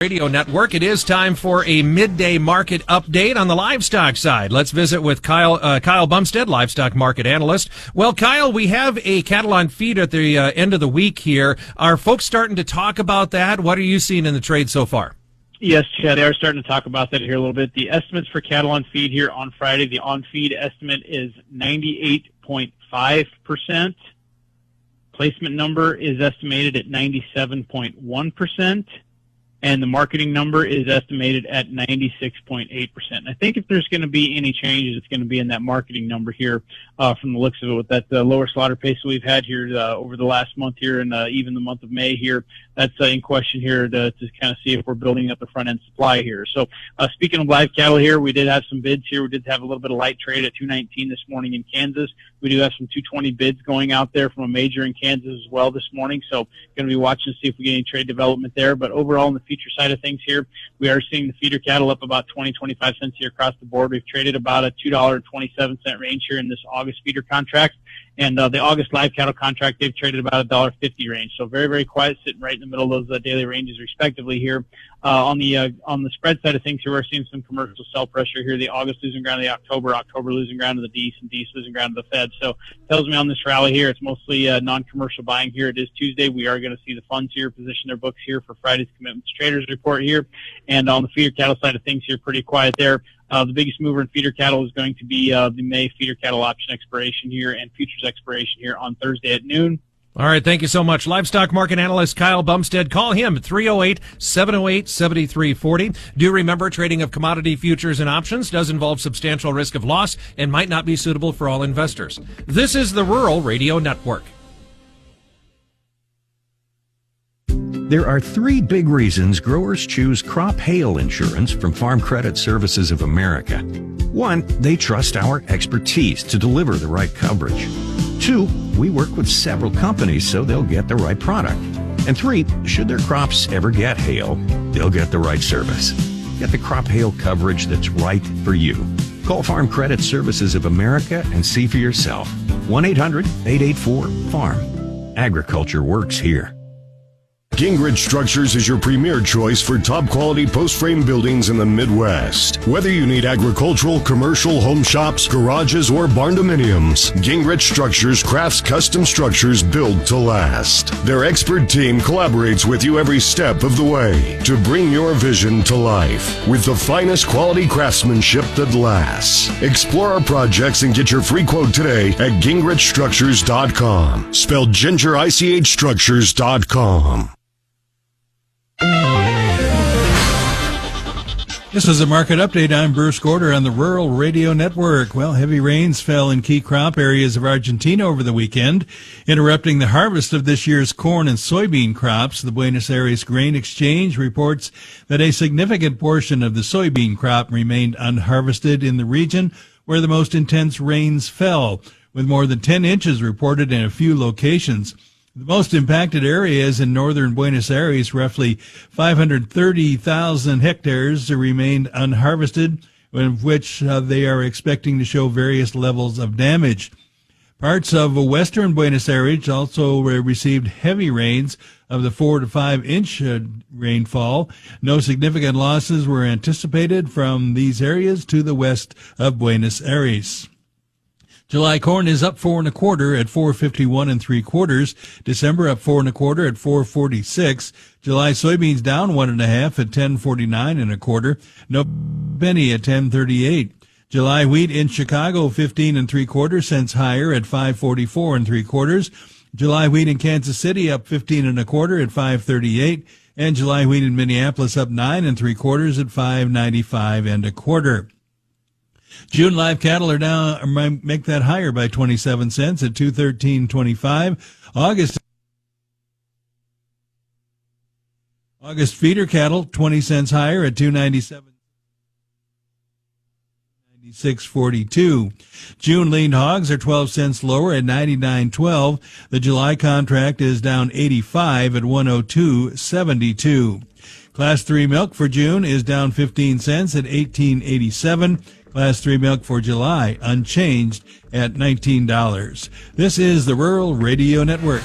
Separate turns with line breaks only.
Radio Network. It is time for a midday market update on the livestock side. Let's visit with Kyle Bumsted, livestock market analyst. Well, Kyle, we have a cattle on feed at the end of the week here. Are folks starting to talk about that? What are you seeing in the trade so far?
Yes, Chad, they are starting to talk about that here a little bit. The estimates for cattle on feed here on Friday, the on-feed estimate is 98.5%. Placement number is estimated at 97.1%. And the marketing number is estimated at 96.8%. I think if there's going to be any changes, it's going to be in that marketing number here from the looks of it, with that lower slaughter pace that we've had here over the last month here and even the month of May here. That's in question here to kind of see if we're building up the front-end supply here. So speaking of live cattle here, we did have some bids here. We did have a little bit of light trade at 219 this morning in Kansas. We do have some 220 bids going out there from a major in Kansas as well this morning. So going to be watching to see if we get any trade development there. But overall, in the future side of things here, we are seeing the feeder cattle up about 25 cents here across the board. We've traded about a $2.27 range here in this August feeder contract. And the August live cattle contract, they've traded about $1.50 range. So very, very quiet, sitting right in the middle of those daily ranges respectively here. On the spread side of things here, we're seeing some commercial sell pressure here. The August losing ground to the October losing ground to the D's, and D's losing ground to the Fed. So tells me on this rally here, it's mostly non-commercial buying here. It is Tuesday. We are going to see the funds here position their books here for Friday's commitments traders report here. And on the feeder cattle side of things here, pretty quiet there. The biggest mover in feeder cattle is going to be the May feeder cattle option expiration here and futures expiration here on Thursday at noon.
All right, thank you so much. Livestock market analyst Kyle Bumsted. Call him at 308-708-7340. Do remember, trading of commodity futures and options does involve substantial risk of loss and might not be suitable for all investors. This is the Rural Radio Network.
There are three big reasons growers choose crop hail insurance from Farm Credit Services of America. One, they trust our expertise to deliver the right coverage. Two, we work with several companies so they'll get the right product. And three, should their crops ever get hail, they'll get the right service. Get the crop hail coverage that's right for you. Call Farm Credit Services of America and see for yourself. 1-800-884-FARM. Agriculture works here.
Gingrich Structures is your premier choice for top-quality post-frame buildings in the Midwest. Whether you need agricultural, commercial, home shops, garages, or barn-dominiums, Gingrich Structures crafts custom structures built to last. Their expert team collaborates with you every step of the way to bring your vision to life with the finest quality craftsmanship that lasts. Explore our projects and get your free quote today at gingrichstructures.com. Spelled GingerICHstructures.com.
This is a market update. I'm Bruce Gorder on the Rural Radio Network. Well, heavy rains fell in key crop areas of Argentina over the weekend, interrupting the harvest of this year's corn and soybean crops. The Buenos Aires Grain Exchange reports that a significant portion of the soybean crop remained unharvested in the region where the most intense rains fell, with more than 10 inches reported in a few locations. The most impacted areas in northern Buenos Aires, roughly 530,000 hectares, remained unharvested, of which they are expecting to show various levels of damage. Parts of western Buenos Aires also received heavy rains of the 4 to 5 inch rainfall. No significant losses were anticipated from these areas to the west of Buenos Aires. July corn is up 4 1/4 at 4.51 3/4. December up 4 1/4 at 4.46. July soybeans down 1 1/2 at 10.49 1/4. No penny at 10.38. July wheat in Chicago 15 3/4 cents higher at 5.44 3/4. July wheat in Kansas City up 15 1/4 at 5.38. And July wheat in Minneapolis up 9 3/4 at 5.95 1/4. June live cattle are down, make that higher by 27 cents at 213.25. August feeder cattle 20 cents higher at 297.96.42. June lean hogs are 12 cents lower at 99.12. The July contract is down 85 at 102.72. Class 3 milk for June is down 15 cents at 18.87. Class 3 milk for July unchanged at $19. This is the Rural Radio Network.